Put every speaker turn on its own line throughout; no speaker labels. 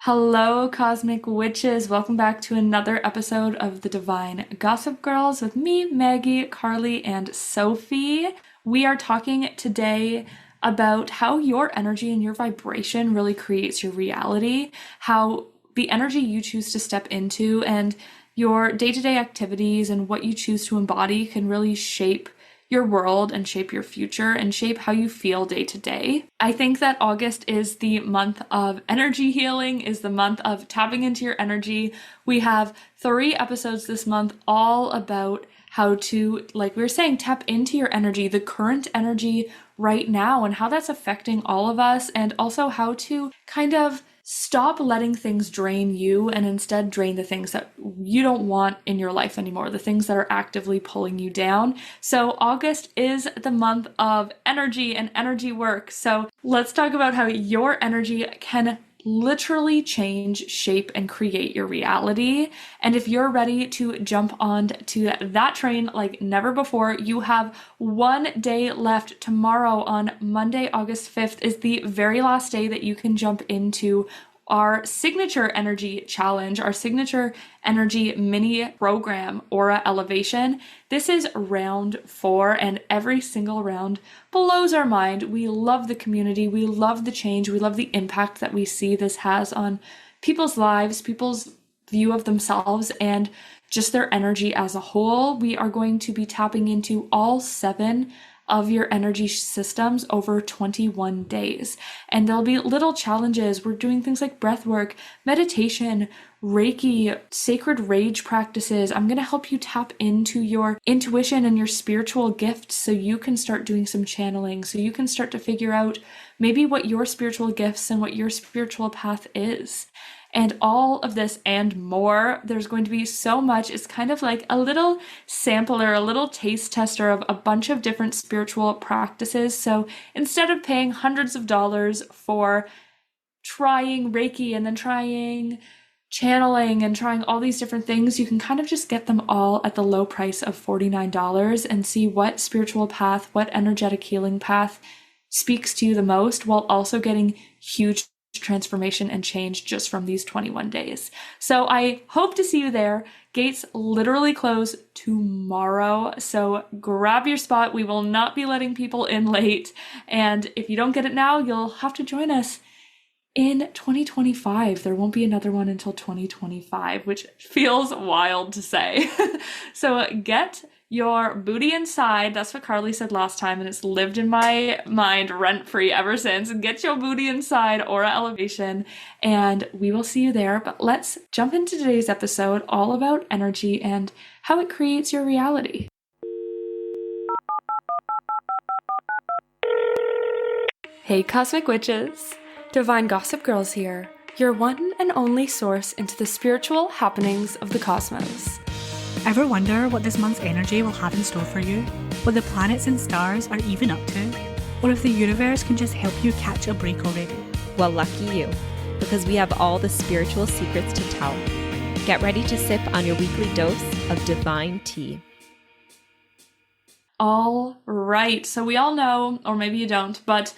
Hello, cosmic witches. Welcome back to another episode of the Divine Gossip Girls with me, Maggie, Carly, and Sophie. We are talking today about how your energy and your vibration really creates your reality, how the energy you choose to step into and your day-to-day activities and what you choose to embody can really shape your world and shape your future and shape how you feel day to day. I think that August is the month of energy healing, is the month of tapping into your energy. We have 3 episodes this month all about how to, like we were saying, tap into your energy, the current energy right now, and how that's affecting all of us, and also how to kind of stop letting things drain you and instead drain the things that you don't want in your life anymore, the things that are actively pulling you down. So August is the month of energy and energy work. So let's talk about how your energy can literally change, shape, and create your reality. And if you're ready to jump on to that train like never before, you have one day left. Tomorrow on Monday, August 5th is the very last day that you can jump into our signature energy challenge, our signature energy mini program, Aura Elevation. This is round 4, and every single round blows our mind. We love the community, we love the change, we love the impact that we see this has on people's lives, people's view of themselves, and just their energy as a whole. We are going to be tapping into all 7 of your energy systems over 21 days. And there'll be little challenges. We're doing things like breath work, meditation, Reiki, sacred rage practices. I'm going to help you tap into your intuition and your spiritual gifts so you can start doing some channeling, so you can start to figure out maybe what your spiritual gifts and what your spiritual path is. And all of this and more, there's going to be so much. It's kind of like a little sampler, a little taste tester of a bunch of different spiritual practices. So instead of paying hundreds of dollars for trying Reiki and then trying channeling and trying all these different things, you can kind of just get them all at the low price of $49 and see what spiritual path, what energetic healing path speaks to you the most, while also getting huge transformation and change just from these 21 days. So I hope to see you there. Gates literally close tomorrow, so grab your spot. We will not be letting people in late, and if you don't get it now, you'll have to join us in 2025. There won't be another one until 2025, which feels wild to say. So get your booty inside. That's what Carly said last time, and it's lived in my mind rent-free ever since. Get your booty inside, Aura Elevation, and we will see you there. But let's jump into today's episode, all about energy and how it creates your reality. Hey, Cosmic Witches! Divine Gossip Girls here, your one and only source into the spiritual happenings of the cosmos.
Ever wonder what this month's energy will have in store for you? What the planets and stars are even up to? Or if the universe can just help you catch a break already?
Well, lucky you, because we have all the spiritual secrets to tell. Get ready to sip on your weekly dose of divine tea.
All right, so we all know, or maybe you don't, but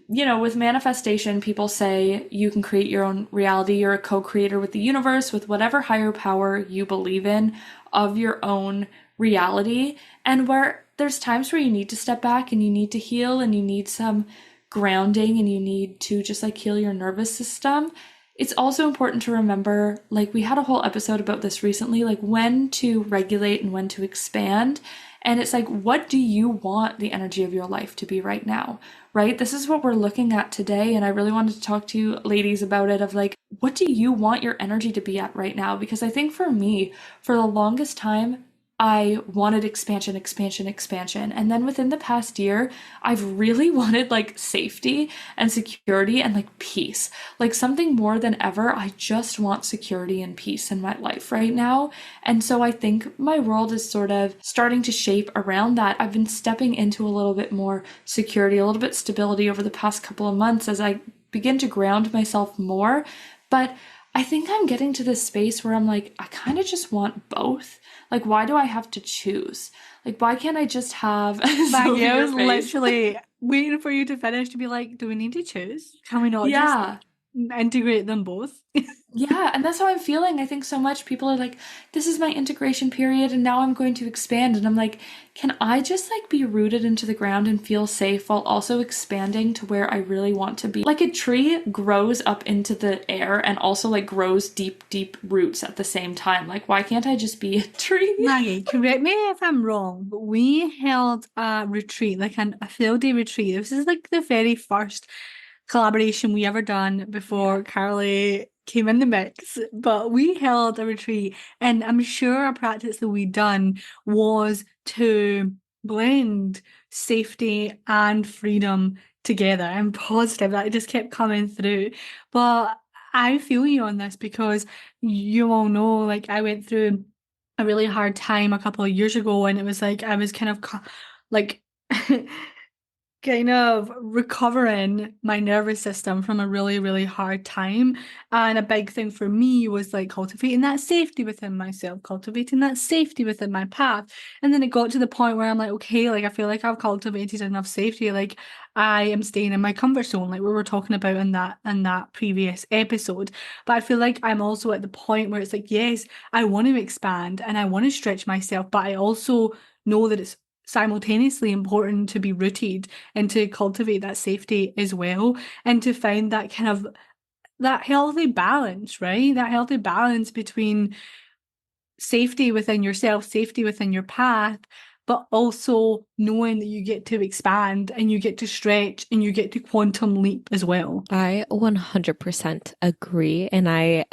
with manifestation, people say you can create your own reality. You're a co-creator with the universe, with whatever higher power you believe in, of your own reality. And where there's times where you need to step back and you need to heal and you need some grounding and you need to just heal your nervous system. It's also important to remember, we had a whole episode about this recently, when to regulate and when to expand. And it's what do you want the energy of your life to be right now, right? This is what we're looking at today. And I really wanted to talk to you ladies about it of what do you want your energy to be at right now? Because I think for me, for the longest time, I wanted expansion, expansion, expansion. And then within the past year, I've really wanted safety and security and peace. Something more than ever, I just want security and peace in my life right now. And so I think my world is sort of starting to shape around that. I've been stepping into a little bit more security, a little bit stability over the past couple of months as I begin to ground myself more. But I think I'm getting to this space where I'm I kind of just want both. Why do I have to choose? Why can't I just have
Maggie, I was literally waiting for you to finish to be do we need to choose? Can we not
Yeah.
integrate them both.
Yeah, and that's how I'm feeling. I think so much people are like, this is my integration period and now I'm going to expand. And I'm like, can I just like be rooted into the ground and feel safe while also expanding to where I really want to be? Like a tree grows up into the air and also like grows deep, deep roots at the same time. Like, why can't I just be a tree?
Maggie, correct me if I'm wrong, but we held a retreat, like a field day retreat. This is like the very first collaboration we ever done before Carly came in the mix. But we held a retreat, and I'm sure a practice that we done was to blend safety and freedom together. I'm positive that it just kept coming through. But I feel you on this because you all know, like, I went through a really hard time a couple of years ago, and it was like I was kind of like kind of recovering my nervous system from a really, really hard time. And a big thing for me was like cultivating that safety within myself, cultivating that safety within my path. And then it got to the point where I'm like, okay, like I feel like I've cultivated enough safety. Like I am staying in my comfort zone, like we were talking about in that previous episode. But I feel like I'm also at the point where it's like, yes, I want to expand and I want to stretch myself, but I also know that it's simultaneously important to be rooted and to cultivate that safety as well, and to find that kind of that healthy balance, right? That healthy balance between safety within yourself, safety within your path, but also knowing that you get to expand and you get to stretch and you get to quantum leap as well.
I 100% agree. And I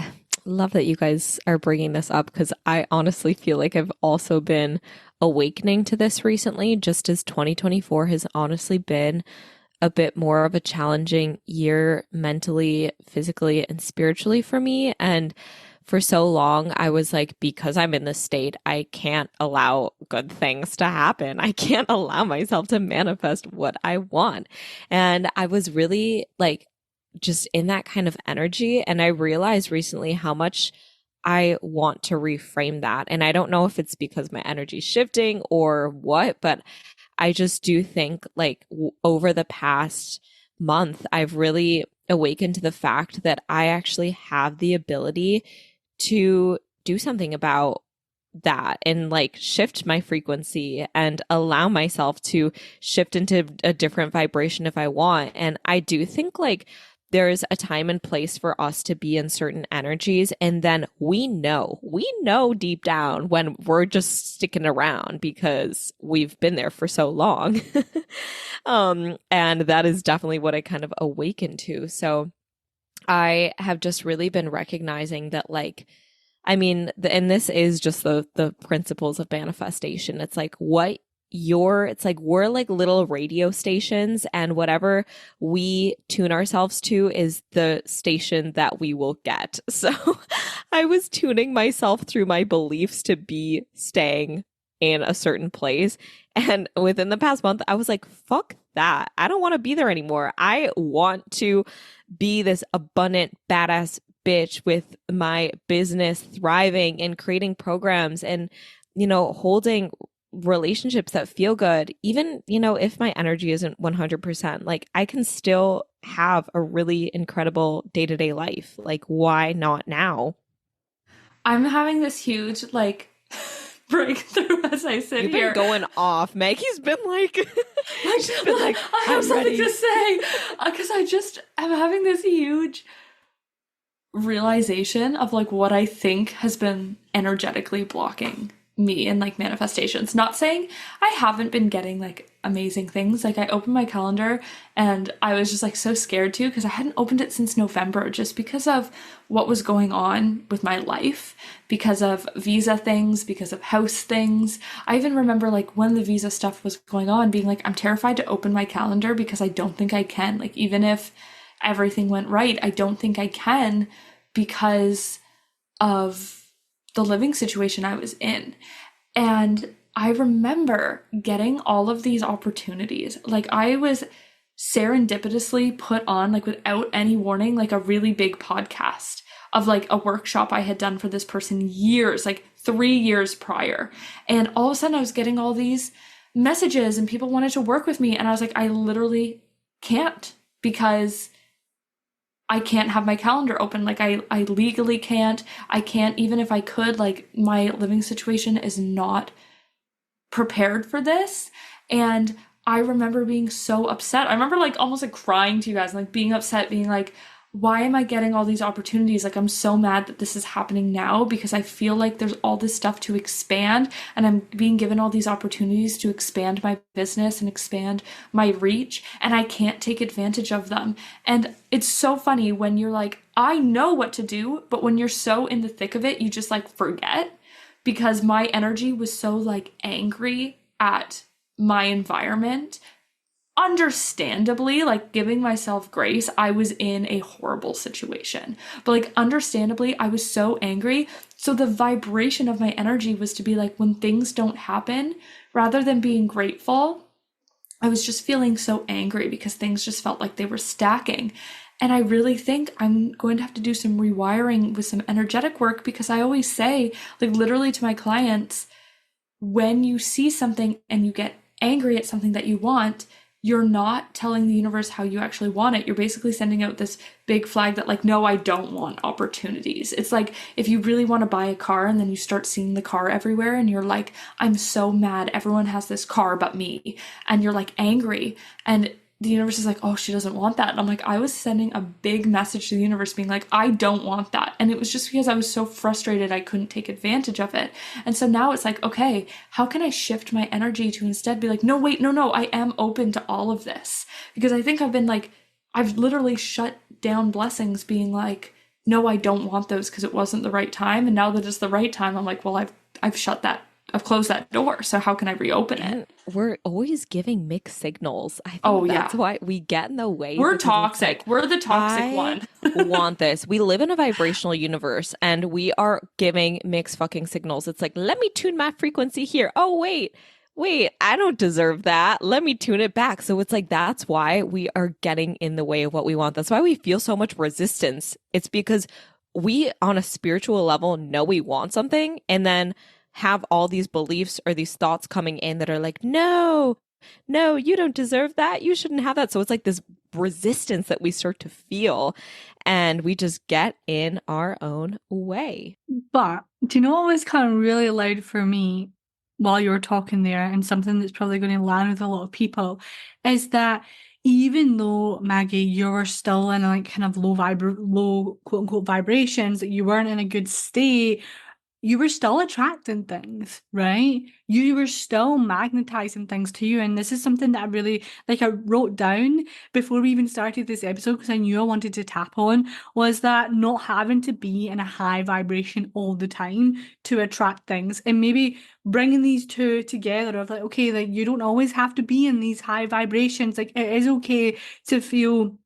love that you guys are bringing this up because I honestly feel like I've also been awakening to this recently, just as 2024 has honestly been a bit more of a challenging year mentally, physically, and spiritually for me. And for so long, I was like, because I'm in this state, I can't allow good things to happen. I can't allow myself to manifest what I want. And I was really like, just in that kind of energy. And I realized recently how much I want to reframe that. And I don't know if it's because my energy's shifting or what, but I just do think like over the past month, I've really awakened to the fact that I actually have the ability to do something about that and like shift my frequency and allow myself to shift into a different vibration if I want. And I do think like there's a time and place for us to be in certain energies. And then we know deep down when we're just sticking around because we've been there for so long. And that is definitely what I kind of awakened to. So I have just really been recognizing that like, I mean, and this is just the principles of manifestation. It's like it's like we're like little radio stations, and whatever we tune ourselves to is the station that we will get. So I was tuning myself through my beliefs to be staying in a certain place. And within the past month, I was like, fuck that. I don't want to be there anymore. I want to be this abundant, badass bitch with my business thriving and creating programs and, holding relationships that feel good, even, if my energy isn't 100%, like I can still have a really incredible day-to-day life. Like, why not now?
I'm having this huge like breakthrough as I sit
You've
here.
been going off. Maggie's been like, she's been like,
I have something to say because I just am having this huge realization of like what I think has been energetically blocking me in like manifestations. Not saying I haven't been getting like amazing things. Like I opened my calendar and I was just like so scared to because I hadn't opened it since November just because of what was going on with my life, because of visa things, because of house things. I even remember like when the visa stuff was going on being like, I'm terrified to open my calendar because I don't think I can. Like even if everything went right, I don't think I can because of the living situation I was in. And I remember getting all of these opportunities. Like I was serendipitously put on, like without any warning, like a really big podcast of like a workshop I had done for this person years, like 3 years prior. And all of a sudden I was getting all these messages and people wanted to work with me. And I was like, I literally can't because I can't have my calendar open. Like I legally can't. I can't even if I could, like my living situation is not prepared for this. And I remember being so upset. I remember like almost like crying to you guys, and, like being upset, being like, why am I getting all these opportunities? Like, I'm so mad that this is happening now because I feel like there's all this stuff to expand, and I'm being given all these opportunities to expand my business and expand my reach, and I can't take advantage of them. And it's so funny when you're like, I know what to do, but when you're so in the thick of it, you just like forget because my energy was so like angry at my environment. Understandably, like giving myself grace, I was in a horrible situation. But like understandably, I was so angry. So the vibration of my energy was to be like, when things don't happen, rather than being grateful, I was just feeling so angry because things just felt like they were stacking. And I really think I'm going to have to do some rewiring with some energetic work because I always say, like, literally to my clients, when you see something and you get angry at something that you want, you're not telling the universe how you actually want it. You're basically sending out this big flag that, like, no, I don't want opportunities. It's like if you really want to buy a car and then you start seeing the car everywhere and you're like, I'm so mad. Everyone has this car but me. And you're like angry. And the universe is like, oh, she doesn't want that. And I'm like, I was sending a big message to the universe being like, I don't want that. And it was just because I was so frustrated I couldn't take advantage of it. And so now it's like, okay, how can I shift my energy to instead be like, no, wait, no, I am open to all of this. Because I think I've been like, I've literally shut down blessings being like, no, I don't want those because it wasn't the right time. And now that it's the right time, I'm like, well, I've shut that, I've closed that door. So how can I reopen
And
it?
we're always giving mixed signals. I
Oh,
think that's
yeah.
why we get in the way
We're
because it's
toxic.
like,
We're the toxic
I
one.
want this. We live in a vibrational universe and we are giving mixed fucking signals. It's like, let me tune my frequency here. Oh, wait, I don't deserve that. Let me tune it back. So it's like, that's why we are getting in the way of what we want. That's why we feel so much resistance. It's because we, on a spiritual level, know we want something and then have all these beliefs or these thoughts coming in that are like, no, you don't deserve that. You shouldn't have that. So it's like this resistance that we start to feel and we just get in our own way.
But do you know what was kind of really loud for me while you were talking there, and something that's probably going to land with a lot of people, is that even though Maggie, you were still in like kind of low quote unquote vibrations, that you weren't in a good state, you were still attracting things, right? You were still magnetizing things to you. And this is something that I really, like, I wrote down before we even started this episode because I knew I wanted to tap on, was that not having to be in a high vibration all the time to attract things. And maybe bringing these two together of like, okay, like you don't always have to be in these high vibrations. Like it is okay to feel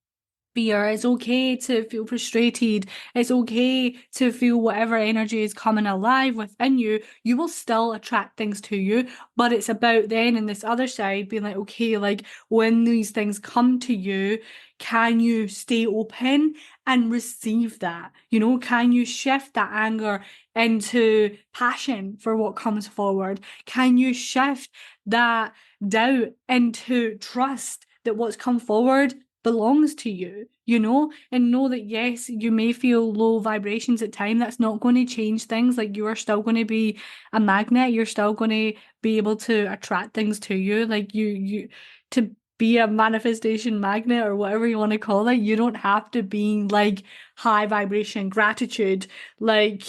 fear. It's okay to feel frustrated. It's okay to feel whatever energy is coming alive within you. You will still attract things to you, but it's about then in this other side being like, okay, like when these things come to you, can you stay open and receive that? You know, can you shift that anger into passion for what comes forward? Can you shift that doubt into trust that what's come forward belongs to you, you know, and know that yes, you may feel low vibrations at time. That's not going to change things. Like you are still going to be a magnet. You're still going to be able to attract things to you. Like you to be a manifestation magnet or whatever you want to call it. You don't have to be like high vibration gratitude, like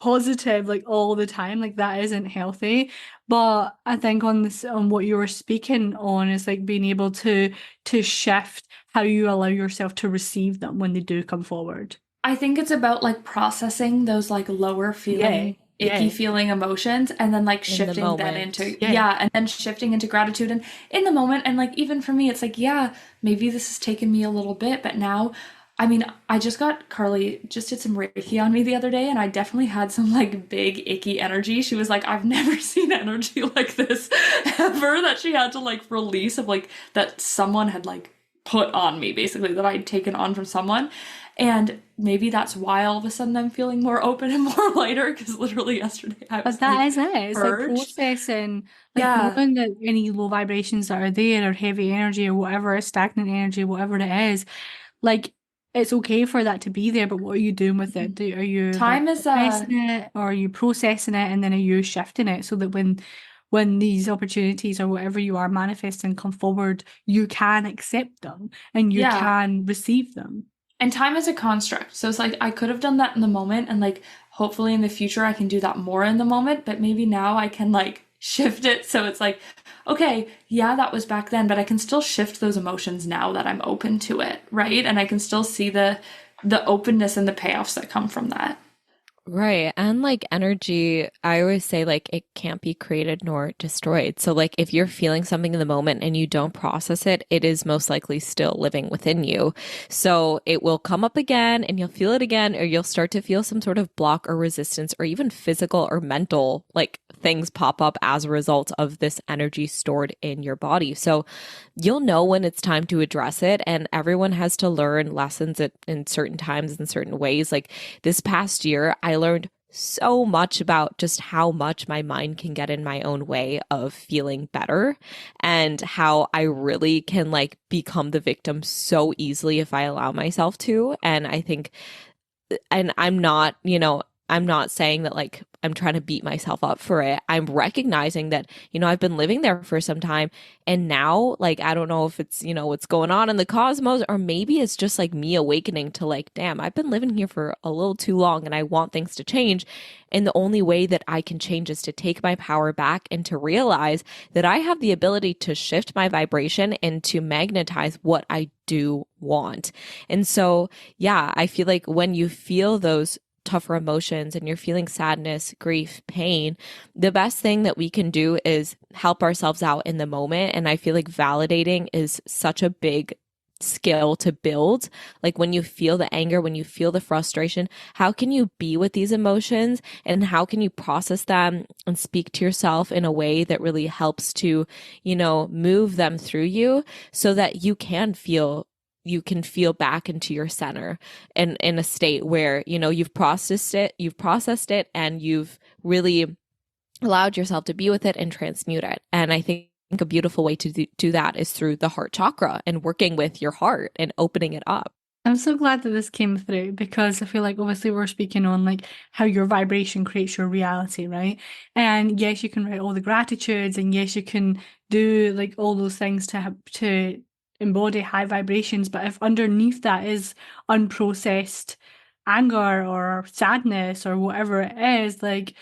positive like all the time. Like that isn't healthy. But I think on this, on what you were speaking on, is like being able to shift how you allow yourself to receive them when they do come forward.
I think it's about like processing those like lower
Yeah,
feeling, icky
yeah,
feeling emotions and then like
In the
shifting then
moment.
into,
yeah.
yeah, and then shifting into gratitude and in the moment. And like, even for me, it's like, yeah, maybe this has taken me a little bit, but now, I mean, I just got Carly just did some Reiki on me the other day and I definitely had some like big icky energy. She was like, I've never seen energy like this ever that she had to like release of like that someone had like put on me basically that I'd taken on from someone. And maybe that's why all of a sudden I'm feeling more open and more lighter because literally yesterday I
But
was
that
like
is it. It's like
purged.
processing, like
Yeah.
knowing that any low vibrations that are there or heavy energy or whatever, stagnant energy, whatever it is, like it's okay for that to be there, but what are you doing with it? Are you
Time
like
is
suppressing it, or are you processing it, and then are you shifting it so that when these opportunities or whatever you are manifesting come forward, you can accept them and you
yeah.
can receive them.
And time is a construct. So it's like I could have done that in the moment, and like hopefully in the future I can do that more in the moment, but maybe now I can like shift it so it's like, okay, yeah, that was back then, but I can still shift those emotions now that I'm open to it, right? And I can still see the openness and the payoffs that come from that.
Right. And like energy, I always say like it can't be created nor destroyed. So like if you're feeling something in the moment and you don't process it, it is most likely still living within you. So it will come up again and you'll feel it again, or you'll start to feel some sort of block or resistance or even physical or mental like things pop up as a result of this energy stored in your body. So you'll know when it's time to address it, and everyone has to learn lessons in certain times in certain ways. Like this past year, I learned so much about just how much my mind can get in my own way of feeling better, and how I really can like become the victim so easily if I allow myself to. And I think, and I'm not, I'm not saying that like I'm trying to beat myself up for it. I'm recognizing that, I've been living there for some time, and now like I don't know if it's, what's going on in the cosmos, or maybe it's just like me awakening to like, damn, I've been living here for a little too long and I want things to change. And the only way that I can change is to take my power back and to realize that I have the ability to shift my vibration and to magnetize what I do want. And so, yeah, I feel like when you feel those tougher emotions and you're feeling sadness, grief, pain, the best thing that we can do is help ourselves out in the moment. And I feel like validating is such a big skill to build. Like when you feel the anger, when you feel the frustration, how can you be with these emotions and how can you process them and speak to yourself in a way that really helps to, move them through you so that you can feel back into your center and in a state where, you've processed it and you've really allowed yourself to be with it and transmute it. And I think a beautiful way to do that is through the heart chakra and working with your heart and opening it up.
I'm so glad that this came through, because I feel like obviously we're speaking on like how your vibration creates your reality, right? And yes, you can write all the gratitudes, and yes, you can do like all those things to embody high vibrations, but if underneath that is unprocessed anger or sadness or whatever it is, like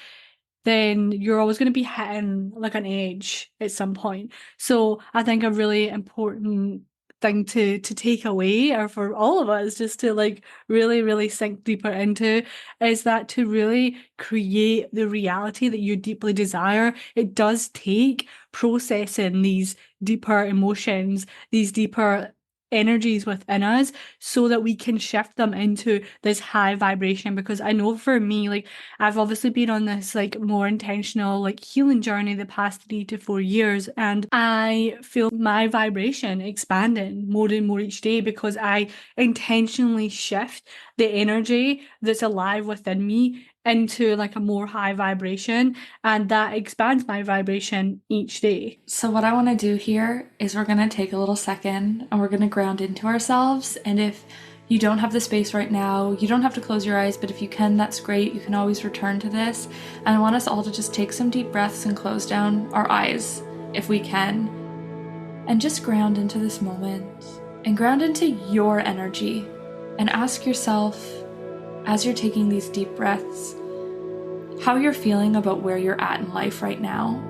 then you're always going to be hitting like an edge at some point. So I think a really important thing to take away, or for all of us just to like really really sink deeper into, is that to really create the reality that you deeply desire, it does take processing these deeper emotions, these deeper energies within us, so that we can shift them into this high vibration. Because I know for me, like I've obviously been on this like more intentional like healing journey the past 3 to 4 years, and I feel my vibration expanding more and more each day because I intentionally shift the energy that's alive within me into like a more high vibration, and that expands my vibration each day.
So what I want to do here is we're going to take a little second and we're going to ground into ourselves. And if you don't have the space right now, you don't have to close your eyes, but if you can, that's great. You can always return to this. And I want us all to just take some deep breaths and close down our eyes if we can, and just ground into this moment and ground into your energy, and ask yourself, as you're taking these deep breaths, how you're feeling about where you're at in life right now.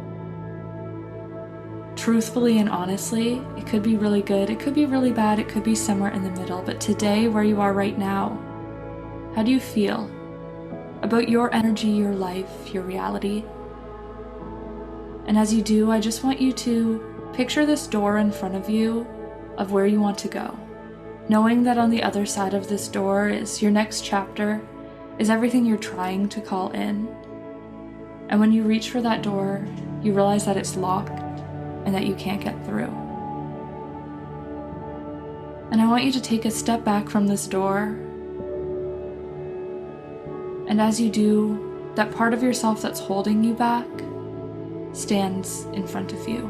Truthfully and honestly, it could be really good, it could be really bad, it could be somewhere in the middle, but today, where you are right now, how do you feel about your energy, your life, your reality? And as you do, I just want you to picture this door in front of you of where you want to go, knowing that on the other side of this door is your next chapter, is everything you're trying to call in. And when you reach for that door, you realize that it's locked and that you can't get through. And I want you to take a step back from this door. And as you do, that part of yourself that's holding you back stands in front of you.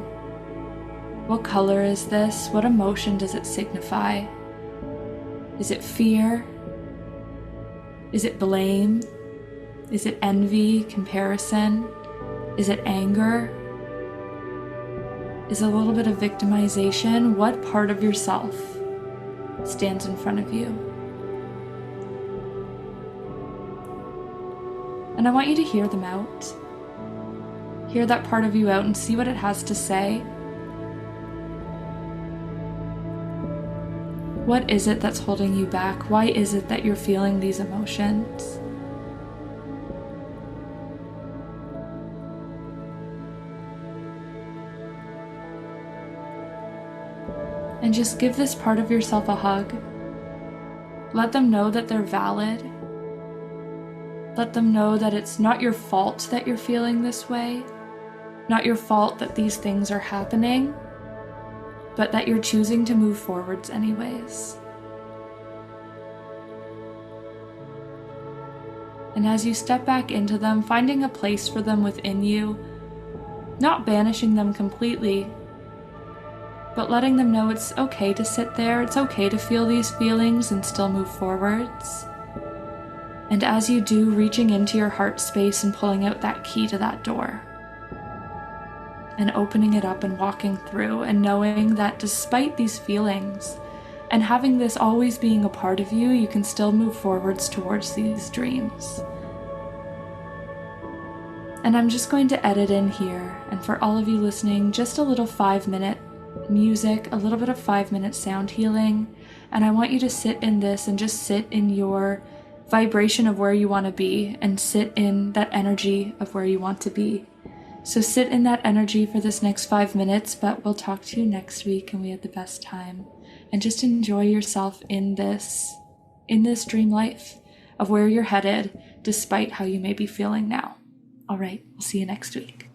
What color is this? What emotion does it signify? Is it fear? Is it blame? Is it envy, comparison? Is it anger? Is it a little bit of victimization? What part of yourself stands in front of you? And I want you to hear them out. Hear that part of you out and see what it has to say. What is it that's holding you back? Why is it that you're feeling these emotions? And just give this part of yourself a hug. Let them know that they're valid. Let them know that it's not your fault that you're feeling this way, not your fault that these things are happening, but that you're choosing to move forwards anyways. And as you step back into them, finding a place for them within you, not banishing them completely, but letting them know it's okay to sit there, it's okay to feel these feelings and still move forwards. And as you do, reaching into your heart space and pulling out that key to that door. And opening it up and walking through and knowing that despite these feelings and having this always being a part of you, you can still move forwards towards these dreams. And I'm just going to edit in here, and for all of you listening, just a little 5-minute music, a little bit of 5-minute sound healing. And I want you to sit in this and just sit in your vibration of where you want to be and sit in that energy of where you want to be. So sit in that energy for this next 5 minutes, but we'll talk to you next week and we had the best time. And just enjoy yourself in this dream life of where you're headed despite how you may be feeling now. All right, we'll see you next week.